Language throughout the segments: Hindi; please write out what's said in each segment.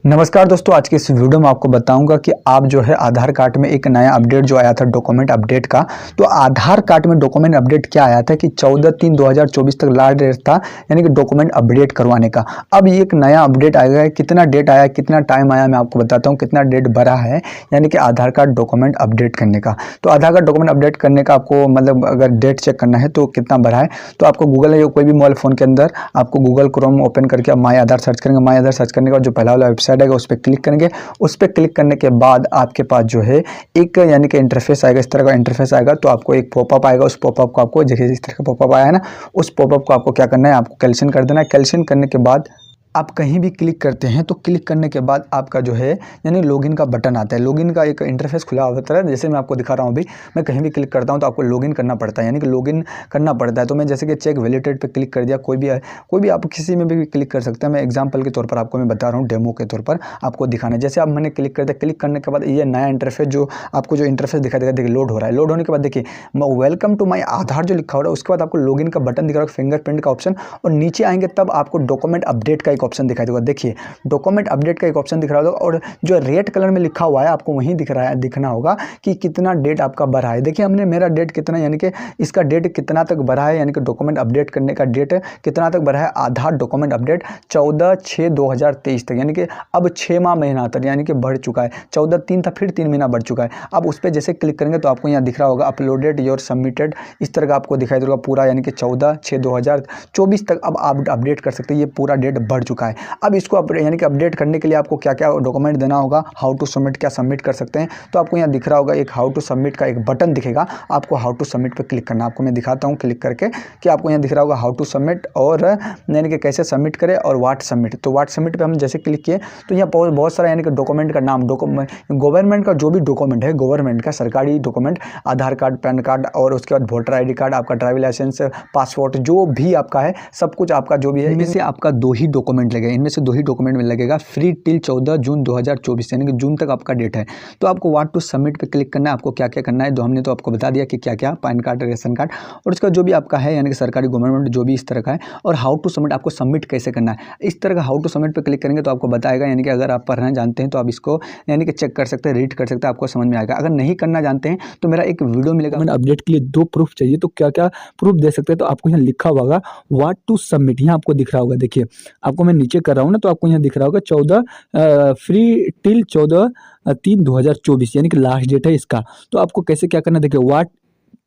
नमस्कार दोस्तों, आज के इस वीडियो में आपको बताऊंगा कि आप जो है आधार कार्ड में एक नया अपडेट जो आया था डॉक्यूमेंट अपडेट का। तो आधार कार्ड में डॉक्यूमेंट अपडेट क्या आया था कि 14/3/2024 तक लास्ट डेट था, यानी कि डॉक्यूमेंट अपडेट करवाने का। अब ये एक नया अपडेट आएगा है। कितना डेट आया, कितना टाइम आया, मैं आपको बताता हूँ कितना डेट भरा है, यानी कि आधार कार्ड डॉक्यूमेंट अपडेट करने का। तो आधार कार्ड डॉक्यूमेंट अपडेट करने का आपको मतलब अगर डेट चेक करना है तो कितना भरा है, तो आपको गूगल या कोई भी मोबाइल फ़ोन के अंदर आपको गूगल क्रोम ओपन करके आप माई आधार सर्च करेंगे। माई आधार सर्च करने के बाद जो पहला वाला वेबसाइट आएगा उस पर क्लिक करेंगे। उस पर क्लिक करने के बाद आपके पास जो है एक यानी कि इंटरफेस आएगा, इस तरह का इंटरफेस आएगा। तो आपको एक पॉपअप आएगा, उस पॉपअप को आपको जैसे इस तरह का पॉपअप आया है ना, उस पॉपअप को आपको क्या करना है, आपको कैंसिल कर देना है। कैंसिल करने के बाद आप कहीं भी क्लिक करते हैं तो क्लिक करने के बाद आपका जो है यानी लॉगिन का बटन आता है। लॉगिन का एक इंटरफेस खुला होता है, जैसे मैं आपको दिखा रहा हूँ अभी। मैं कहीं भी क्लिक करता हूँ तो आपको लॉगिन करना पड़ता है, यानी कि लॉगिन करना पड़ता है। तो मैं जैसे कि चेक वैलिडेटेड पे क्लिक कर दिया, कोई भी आप किसी में भी क्लिक कर सकते हैं। मैं एग्जाम्पल के तौर पर आपको मैं बता रहा हूँ, डेमो के तौर पर आपको दिखाना है। जैसे आप मैंने क्लिक कर दिया, क्लिक करने के बाद ये नया इंटरफेस जो आपको जो इंटरफेस दिखा देगा, देखिए लोड हो रहा है। लोड होने के बाद देखिए वेलकम टू माई आधार जो लिखा हो रहा है, उसके बाद आपको लॉगिन का बटन दिखा रहा है, फिंगरप्रिंट का ऑप्शन, और नीचे आएंगे तब आपको डॉक्यूमेंट अपडेट का एक ऑप्शन दिखाई देगा। देखिए डॉक्यूमेंट अपडेट का एक ऑप्शन दिख रहा होगा, और जो रेड कलर में लिखा हुआ है आपको वहीं दिखना होगा कि कितना डेट आपका भरा है। देखिए हमने मेरा डेट कितना, यानी कि इसका डेट कितना तक भरा है, यानी कि डॉक्यूमेंट अपडेट करने का डेट कितना तक भरा है। आधार डॉक्यूमेंट अपडेट 14/6/2023 तक, यानी कि अब 6वां महीना तक यानी कि बढ़ चुका है। 14/3 था, फिर 3 महीना बढ़ चुका है। अब उस पर जैसे क्लिक करेंगे तो आपको यहाँ दिख रहा होगा अपलोडेड योर सबमिटेड, इस तरह का आपको दिखाई देगा पूरा, यानी कि 14/6/2024 तक अब आप अपडेट कर सकते हैं। ये पूरा डेट बढ़ चुका है। अब इसको यानी कि अपडेट करने के लिए आपको क्या क्या डॉक्यूमेंट देना होगा, हाउ टू सबमिट, क्या सबमिट कर सकते हैं। तो आपको यहाँ दिख रहा होगा एक हाउ टू सबमिट का एक बटन दिखेगा, आपको हाउ टू सबमिट पे क्लिक करना है। आपको मैं दिखाता हूँ क्लिक करके कि आपको यहाँ दिख रहा होगा हाउ टू सबमिट, और यानी कि कैसे सबमिट करें, और व्हाट सबमिट। तो व्हाट सबमिट पे हम जैसे क्लिक किए तो यहाँ बहुत सारा यानी कि डॉक्यूमेंट का नाम, गवर्नमेंट का जो भी डॉक्यूमेंट है, गवर्नमेंट का सरकारी डॉक्यूमेंट, आधार कार्ड, पैन कार्ड, और उसके बाद वोटर ID कार्ड, आपका ड्राइविंग लाइसेंस, पासपोर्ट, जो भी आपका है सब कुछ आपका जो भी है, इनमें से आपका 2 ही डॉक्यूमेंट लगेगा। इनमें से 2 ही डॉक्यूमेंट में लगेगा। फ्री टिल 14 जून 2024, यानी कि जून तक आपका डेट है। तो आपको व्हाट टू सबमिट पे क्लिक करना है। आपको क्या क्या करना है, तो हमने तो आपको बता दिया कि क्या क्या, पैन कार्ड, रेशन कार्ड, और उसका जो भी आपका है यानी कि सरकारी गवर्नमेंट जो भी इस तरह का है। और हाउ टू सबमिट, आपको सबमिट कैसे करना है, इस तरह का हाउ टू सबमिट पे क्लिक करेंगे तो आपको बताएगा। यानी कि अगर आप पढ़ना जानते हैं तो आप इसको यानी कि चेक कर सकते हैं, रीड कर सकते हैं, आपको समझ में आएगा। अगर नहीं करना जानते हैं तो मेरा एक वीडियो मिलेगा। मैंने अपडेट के लिए 2 प्रूफ चाहिए, तो क्या क्या प्रूफ दे सकते हैं, तो आपको यहाँ लिखा होगा व्हाट टू सबमिट, यहाँ आपको दिख रहा होगा। देखिए आपको मैं नीचे कर रहा हूँ ना, तो आपको यहाँ दिख रहा होगा 14 फ्री टिल 14/3/2024, यानी कि लास्ट डेट है इसका। तो आपको कैसे क्या करना है, देखिए व्हाट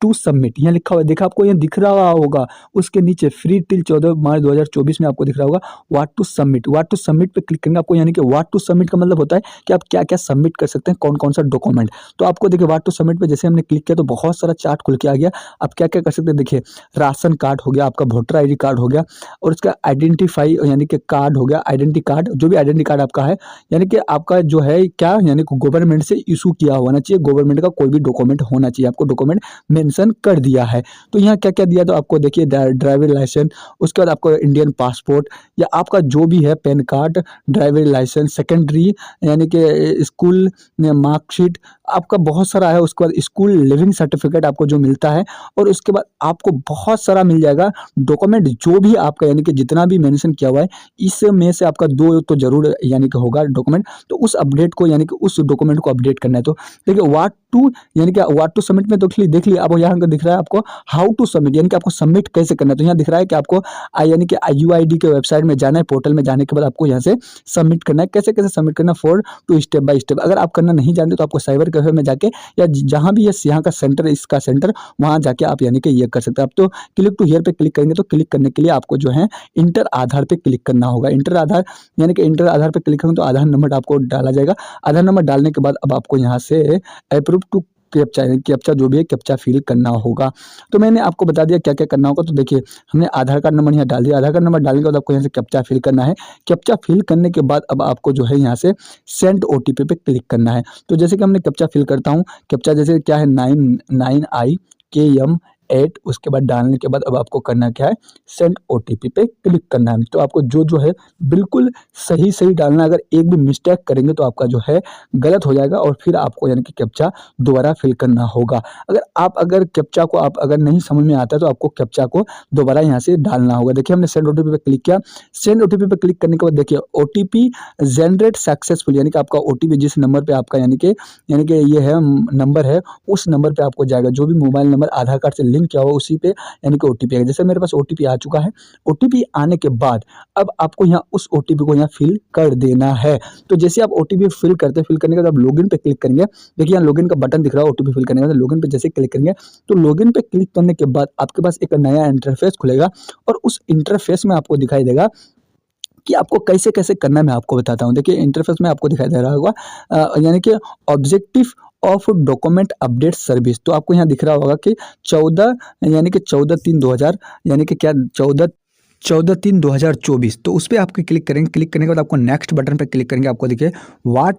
टू सबमिट यहाँ लिखा हुआ है, देखा आपको यहाँ दिख रहा होगा। उसके नीचे फ्री टिल 14 मार्च 2024 में आपको दिख रहा होगा what to submit. What to submit पे क्लिक करेंगे आपको, यानी कि व्हाट टू सबमिट का मतलब होता है कि आप क्या क्या सबमिट कर सकते हैं, कौन कौन सा डॉक्यूमेंट। तो आपको देखिए व्हाट टू सबमिट पे जैसे हमने क्लिक किया तो बहुत सारा चार्ट खुल के आ गया। आप क्या क्या कर सकते हैं, देखिए राशन कार्ड हो गया, आपका वोटर ID कार्ड हो गया, और उसका आइडेंटिफाई यानी कि कार्ड हो गया, आइडेंटिटी कार्ड, जो भी आइडेंटिटी कार्ड आपका है, यानी कि आपका जो है क्या, यानी कि गवर्नमेंट से इशू किया होना चाहिए, गवर्नमेंट का कोई भी डॉक्यूमेंट होना चाहिए। आपको डॉक्यूमेंट मेंशन कर दिया है। तो यहाँ क्या क्या दिया, तो आपको देखिए ड्राइविंग लाइसेंस, उसके बाद आपको इंडियन पासपोर्ट, या आपका जो भी है PAN card, driving licence, secondary यानी कि स्कूल मार्कशीट, आपका बहुत सारा है। उसके बाद स्कूल लिविंग सर्टिफिकेट आपको जो मिलता है, और उसके बाद आपको बहुत सारा मिल जाएगा डॉक्यूमेंट, जो भी आपका यानी कि जितना भी मेंशन किया हुआ है, इसमें से आपका 2 तो जरूर यानी कि होगा डॉक्यूमेंट। तो उस अपडेट को यानी कि उस डॉक्यूमेंट को अपडेट करना है। तो देखिए व्हाट टू यानी कि व्हाट टू सबमिट में तो देख लिया। अब यहाँ दिख रहा है आपको हाउ टू सबमिट, यानी कि आपको सबमिट कैसे करना है। तो यहाँ दिख रहा है कि आपको यानी कि UID के वेबसाइट में जाना है, पोर्टल में जाने के बाद आपको यहाँ से सबमिट करना है। कैसे कैसे सबमिट करना है, for to step by step. अगर आप करना नहीं जानते तो आपको साइबर कैफे में जाके, या जहाँ भी यहाँ का सेंटर है, इसका सेंटर, वहाँ जाके आप यानी कि ये कर सकते हैं। आप तो क्लिक टू हियर पे क्लिक करेंगे, तो क्लिक करने के लिए आपको जो है इंटर आधार पे क्लिक करना होगा। इंटर आधार यानी कि इंटर आधार पे क्लिक करेंगे तो आधार नंबर आपको डाला जाएगा। आधार नंबर डालने के बाद अब आपको यहाँ से अप्रूव टू कैप्चा जो भी है कैप्चा फिल करना होगा। तो मैंने आपको बता दिया क्या क्या करना होगा। तो देखिए हमने आधार कार्ड नंबर यहाँ डाल दिया। आधार कार्ड नंबर डालने के बाद आपको यहाँ से कैप्चा फिल करना है। कैप्चा फिल करने के बाद अब आपको जो है यहाँ से सेंड OTP पे क्लिक करना है। तो जैसे कि हमने कैप्चा फिल करता हूँ, कैप्चा जैसे क्या है 99IKM 8 उसके बाद डालने के बाद अब आपको करना क्या है, सेंड OTP पे क्लिक करना है। तो आपको जो है बिल्कुल सही सही डालना है। अगर एक भी मिस्टेक करेंगे तो आपका जो है गलत हो जाएगा और फिर आपको यानी कि कैप्चा दोबारा फिल करना होगा। अगर कैप्चा को आप अगर नहीं समझ में आता है तो आपको कैप्चा को दोबारा यहाँ से डालना होगा। देखिए हमने सेंड OTP पे क्लिक किया। सेंड OTP पे क्लिक करने के बाद देखिए OTP जनरेट सक्सेसफुल, यानी कि आपका OTP जिस नंबर पे आपका यानी कि ये है नंबर है, उस नंबर पे आपको जाएगा। जो भी मोबाइल नंबर आधार कार्ड से लिंक किया हुआ उसी पे यानी कि OTP आएगा। जैसे मेरे पास OTP आ चुका है। OTP आने के बाद अब आपको यहाँ उस OTP को यहाँ फिल कर देना है। तो जैसे आप OTP फिल करने के बाद आप लॉगिन पे क्लिक करेंगे। देखिए यहाँ लॉगिन का बटन दिख रहा है OTP फिल करने के बाद। लॉगिन पे जैसे क्लिक करेंगे तो लॉगिन पे क्लिक करने के बाद आपके पास एक नया इंटरफेस खुलेगा और उस इंटरफेस में आपको दिखाई देगा कि आपको कैसे कैसे करना है, मैं आपको बताता हूँ। देखिए इंटरफेस में आपको दिखाई दे रहा होगा यानी कि objective of document update service. तो आपको यहाँ दिख रहा होगा कि 14 यानी कि 14/3/2000 यानी कि क्या 14/3/2024। तो उस पर आपको क्लिक करेंगे। क्लिक करने के बाद आपको नेक्स्ट बटन पर क्लिक करेंगे। आपको देखिए व्हाट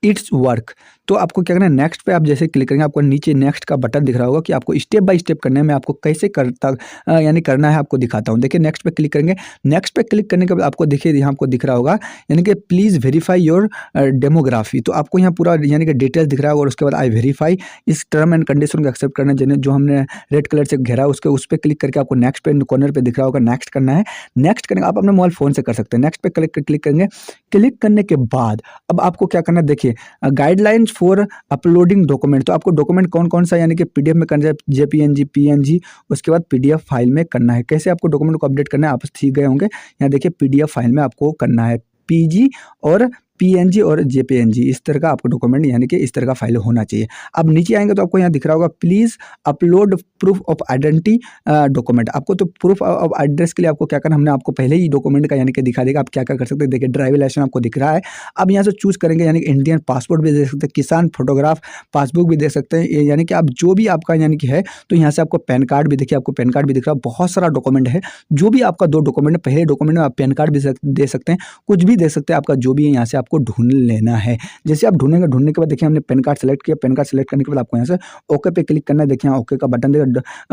इट्स वर्क। तो आपको क्या करना है, नेक्स्ट पे आप जैसे क्लिक करेंगे आपको नीचे नेक्स्ट का बटन दिख रहा होगा कि आपको स्टेप बाय स्टेप करने में आपको कैसे यानी करना है आपको दिखाता हूँ। देखिए नेक्स्ट पे क्लिक करेंगे। नेक्स्ट पे क्लिक करने के बाद आपको देखिए यहाँ आपको दिख रहा होगा यानी कि प्लीज़ वेरीफाई योर डेमोग्राफी। तो आपको यहाँ पूरा यानी कि डिटेल्स दिख रहा होगा और उसके बाद आई वेरीफाई इस टर्म एंड कंडीशन को एक्सेप्ट करना है, जो हमने रेड कलर से घेरा उसके उस पर क्लिक करके आपको नेक्स्ट पे कॉर्नर पे दिख रहा होगा नेक्स्ट करना है। नेक्स्ट करने आप अपने मोबाइल फोन से कर सकते हैं। नेक्स्ट पे क्लिक करेंगे। क्लिक करने के बाद अब आपको क्या करना है, देखिए गाइडलाइंस फॉर अपलोडिंग डॉक्यूमेंट। तो आपको डॉक्यूमेंट कौन कौन सा यानी कि PDF में करना है, JPNG PNG, उसके बाद PDF फाइल में करना है। कैसे आपको डॉक्यूमेंट को अपडेट करना है आप सीख गए होंगे। यहाँ देखिए PDF फाइल में आपको करना है PG और PNG और JPNG, इस तरह का आपको डॉक्यूमेंट यानी कि इस तरह का फाइल होना चाहिए। अब नीचे आएंगे तो आपको यहाँ दिख रहा होगा please upload proof of identity document. आपको तो प्रूफ ऑफ एड्रेस के लिए आपको क्या करना, हमने आपको पहले ही डॉक्यूमेंट का यानी कि दिखा देगा आप क्या क्या कर सकते हैं। देखिए ड्राइविंग लाइसेंस आपको दिख रहा है। अब यहाँ से चूज़ करेंगे यानी कि इंडियन पासपोर्ट भी दे सकते हैं, किसान फोटोग्राफ पासबुक भी दे सकते हैं, यानी कि आप जो भी आपका यानी कि है। तो यहाँ से आपको पैन कार्ड भी देखिए, आपको पैन कार्ड भी दिख रहा है। बहुत सारा डॉक्यूमेंट है, जो भी आपका 2 डॉक्यूमेंट है, पहले डॉक्यूमेंट में आप पैन कार्ड भी दे सकते हैं, कुछ भी दे सकते हैं। आपका जो भी है यहाँ से आपको ढूंढ लेना है। जैसे आप ढूंढेंगे, ढूंढने के बाद देखिए हमने पैन कार्ड सेलेक्ट किया। पैन कार्ड सेलेक्ट करने के बाद आपको यहाँ से ओके पे क्लिक करना है। देखिए यहाँ ओके का बटन देगा।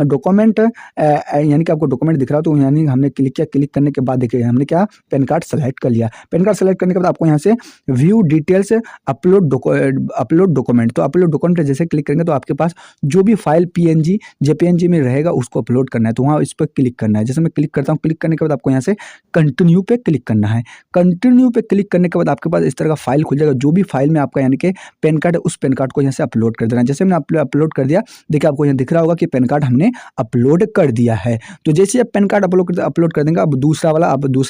डॉक्यूमेंट यानी कि आपको डॉक्यूमेंट दिख रहा है, तो यानी हमने क्लिक किया। क्लिक करने के बाद देखिए हमने क्या पैन कार्ड सेलेक्ट कर लिया। पैन कार्ड सेलेक्ट करने के बाद आपको यहाँ से व्यू डिटेल्स अपलोड डॉक्यूमेंट। तो अपलोड डॉक्यूमेंट पे जैसे क्लिक करेंगे तो आपके पास जो भी फाइल PNG JPNG में रहेगा उसको अपलोड करना है। तो वहाँ इस पर क्लिक करना है। जैसे मैं क्लिक करता हूँ, क्लिक करने के बाद आपको यहाँ से कंटिन्यू पे क्लिक करना है। कंटिन्यू पे क्लिक करने के बाद आपके पास इस तरह का फाइल खुल जाएगा। जो भी फाइल में आपका यानी कि पैन कार्ड है उस पैन कार्ड को यहाँ से अपलोड कर देना है। जैसे हमने अपलोड कर दिया, देखिए आपको यहाँ दिख रहा होगा कि पैन कार्ड हमने अपलोड कर दिया है। तो जैसे आप पैन कार्ड अपलोड कर देंगे, अब दूसरा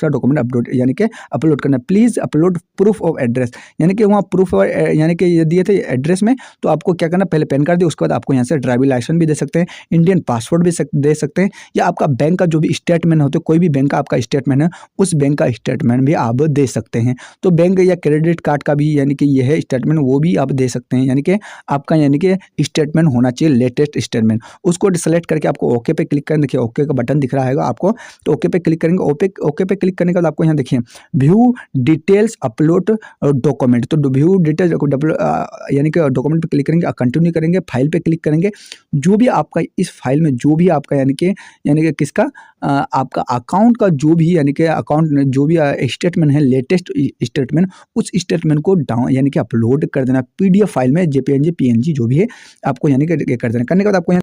डॉक्यूमेंट अपलोड यानी कि अपलोड करना है। Please upload proof of address, यानी कि वहाँ प्रूफ यानी कि ये दिए थे एड्रेस में, तो आपको क्या करना, पहले पैन कार्ड दिए, उसके बाद आपको यहाँ से ड्राइविंग लाइसेंस भी दे सकते हैं, इंडियन पासपोर्ट भी दे सकते हैं, या आपका बैंक का जो भी स्टेटमेंट होते, कोई भी बैंक का आपका स्टेटमेंट है उस बैंक का स्टेटमेंट भी आप दे सकते हैं। तो बैंक या क्रेडिट कार्ड का भी यानी कि यह है स्टेटमेंट, वो भी आप दे सकते हैं। यानी कि आपका यानी कि स्टेटमेंट होना चाहिए, लेटेस्ट स्टेटमेंट। उसको सेलेक्ट करके आपको ओके पे क्लिक करें। देखिए ओके का बटन दिख रहा है आपको, तो ओके पे क्लिक करेंगे। ओके पे क्लिक करने के बाद आपको यहाँ देखिए व्यू डिटेल्स अपलोड डॉक्यूमेंट, तो व्यू डिटेल्स यानी कि डॉक्यूमेंट पे क्लिक करेंगे, कंटिन्यू करेंगे, फाइल पे क्लिक करेंगे। जो भी आपका इस फाइल में जो भी आपका यानी कि किसका आपका अकाउंट का जो भी यानी कि अकाउंट जो भी स्टेटमेंट है, लेटेस्ट स्टेटमेंट, उस स्टेटमेंट को डाउन यानी कि अपलोड कर देना PDF फाइल में, JPNG PNG जो भी है आपको यानी कि कर देना। करने के बाद आपको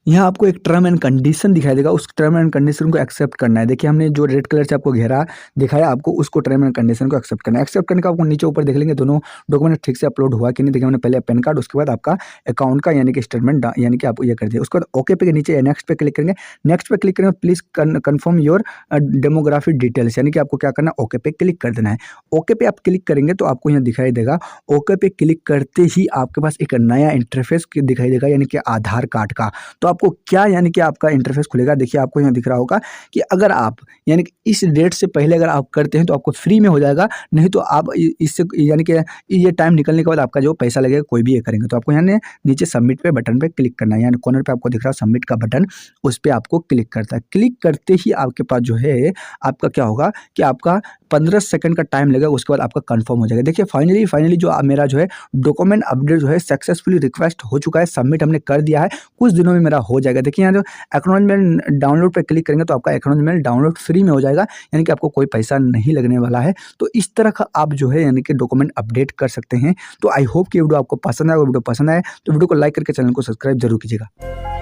यहाँ आपको एक टर्म एंड कंडीशन दिखाई देगा, उस टर्म एंड कंडीशन को एक्सेप्ट करना है। देखिए हमने जो रेड कलर से आपको घेरा दिखाया, आपको उसको टर्म एंड कंडीशन को एक्सेप्ट करना है। एक्सेप्ट करने का आपको नीचे ऊपर देख लेंगे दोनों डॉक्यूमेंट ठीक से अपलोड हुआ कि नहीं। देखिए हमने पहले पैन कार्ड, उसके बाद आपका अकाउंट का यानी कि स्टेटमेंट यानी कि आप ये कर दिया। उसके बाद ओके पे नीचे नेक्स्ट पे क्लिक करेंगे। नेक्स्ट पे क्लिक करेंगे, please confirm your demography details, यानी कि आपको क्या करना है, ओके पे क्लिक कर देना है। ओके पे आप क्लिक करेंगे तो आपको यहाँ दिखाई देगा, ओके पे क्लिक करते ही आपके पास एक नया इंटरफेस दिखाई देगा, यानी कि आधार कार्ड का। तो आपको क्या यानी कि आपका इंटरफेस खुलेगा। देखिए आपको यहाँ दिख रहा होगा कि अगर आप यानी कि इस डेट से पहले अगर आप करते हैं तो आपको फ्री में हो जाएगा, नहीं तो आप इससे यानी कि ये टाइम निकलने के बाद आपका जो पैसा लगेगा कोई भी ये करेंगे। तो आपको यहाँ नीचे सबमिट पे बटन पे क्लिक करना है, यानी कॉर्नर पे आपको दिख रहा है सबमिट का बटन, उस पर आपको क्लिक करता है। क्लिक करते ही आपके पास जो है आपका क्या होगा कि आपका 15 सेकंड का टाइम लगेगा, उसके बाद आपका कंफर्म हो जाएगा। देखिए फाइनली जो मेरा जो है डॉक्यूमेंट अपडेट जो है सक्सेसफुली रिक्वेस्ट हो चुका है, सबमिट हमने कर दिया है, कुछ दिनों में मेरा हो जाएगा। देखिए यहाँ जो एक्नॉलेजमेंट डाउनलोड पे क्लिक करेंगे तो आपका एक्नॉलेजमेंट डाउनलोड फ्री में हो जाएगा, यानी कि आपको कोई पैसा नहीं लगने वाला है। तो इस तरह का आप जो है यानी कि डॉक्यूमेंट अपडेट कर सकते हैं। तो आई होप कि वीडियो आपको पसंद आए, वीडियो पसंद आए तो वीडियो को लाइक करके चैनल को सब्सक्राइब जरूर कीजिएगा।